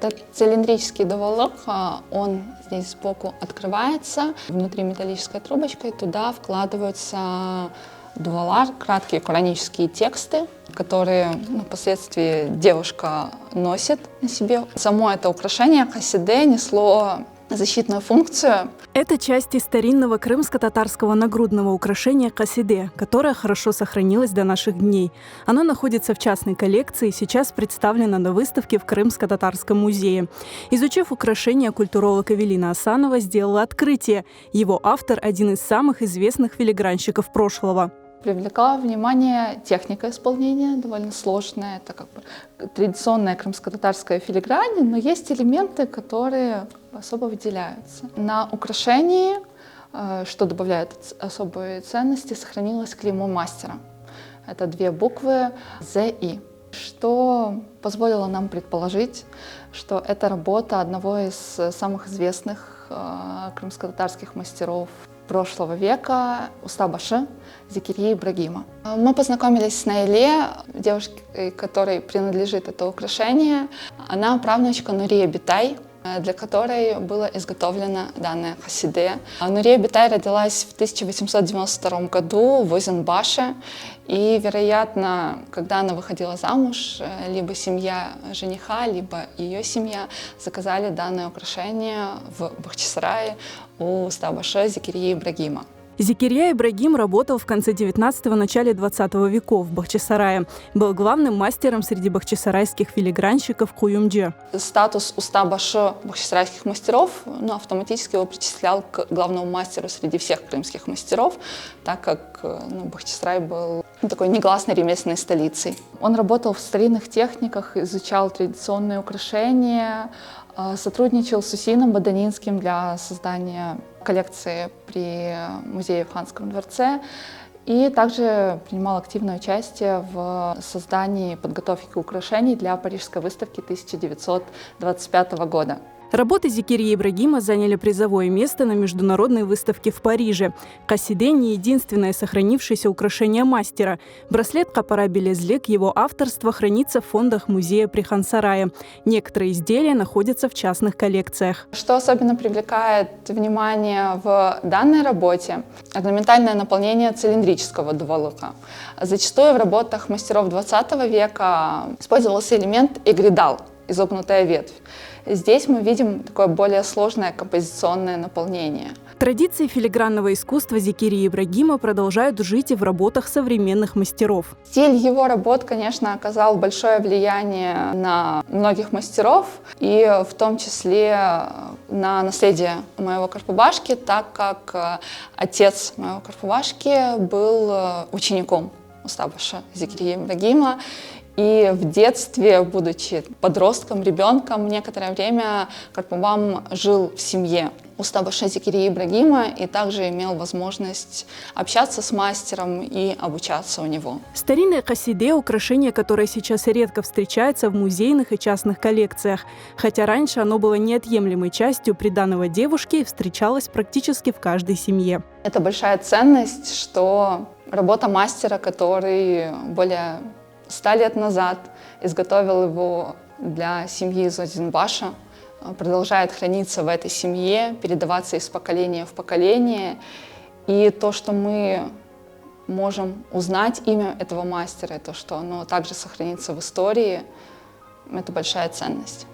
Это цилиндрический доволок, он здесь сбоку открывается, внутри металлической трубочкой, туда вкладываются дувалар, краткие коранические тексты, которые впоследствии девушка носит на себе. Само это украшение касиде несло защитную функцию. Это части старинного крымско-татарского нагрудного украшения касиде, которое хорошо сохранилось до наших дней. Оно находится в частной коллекции и сейчас представлено на выставке в Крымско-татарском музее. Изучив украшение, культуролог Эвелина Асанова сделала открытие. Его автор – один из самых известных филигранщиков прошлого. Привлекла внимание техника исполнения, довольно сложная. Это как бы традиционная крымско-татарская филигрань, но есть элементы, которые особо выделяются. На украшении, что добавляет особой ценности, сохранилось клеймо мастера. Это две буквы ЗИ, что позволило нам предположить, что это работа одного из самых известных крымско-татарских мастеров прошлого века Устабашы Зекирии Ибрагима. Мы познакомились с Наиле, девушкой, которой принадлежит это украшение. Она правнучка Нурия Битай, для которой было изготовлено данное касиде. Нурия Битай родилась в 1892 году в Озенбаше, и, вероятно, когда она выходила замуж, либо семья жениха, либо ее семья заказали данное украшение в Бахчисарае у Устабашы Зекирии Ибрагима. Зекирия Ибрагим работал в конце 19-го, начале 20 веков в Бахчисарае. Был главным мастером среди бахчисарайских филигранщиков Куюмджи. Статус Устабашы бахчисарайских мастеров автоматически его причислял к главному мастеру среди всех крымских мастеров, так как Бахчисарай был такой негласной ремесленной столицей. Он работал в старинных техниках, изучал традиционные украшения, сотрудничал с Усином Баданинским для создания коллекции при музее в Ханском дворце и также принимал активное участие в создании и подготовке украшений для Парижской выставки 1925 года. Работы Зекирии Ибрагима заняли призовое место на международной выставке в Париже. Касиде – не единственное сохранившееся украшение мастера. Браслет Капара Белезлек его авторства хранится в фондах музея при Хан-Сарае. Некоторые изделия находятся в частных коллекциях. Что особенно привлекает внимание в данной работе – орнаментальное наполнение цилиндрического доволока. Зачастую в работах мастеров 20 века использовался элемент эгридал – изогнутая ветвь. Здесь мы видим такое более сложное композиционное наполнение. Традиции филигранного искусства Зекирии Ибрагима продолжают жить и в работах современных мастеров. Стиль его работ, конечно, оказал большое влияние на многих мастеров, и в том числе на наследие моего Карпубашки, так как отец моего Карпубашки был учеником Устабашы Зекирии Ибрагима. И в детстве, будучи подростком, ребенком, некоторое время Карпубам жил в семье Устабашы Зекирии Ибрагима и также имел возможность общаться с мастером и обучаться у него. Старинное касиде – украшение, которое сейчас редко встречается в музейных и частных коллекциях. Хотя раньше оно было неотъемлемой частью приданого девушки и встречалось практически в каждой семье. Это большая ценность, что работа мастера, который более 100 лет назад изготовил его для семьи из Озенбаша, продолжает храниться в этой семье, передаваться из поколения в поколение. И то, что мы можем узнать имя этого мастера, и то, что оно также сохранится в истории, это большая ценность.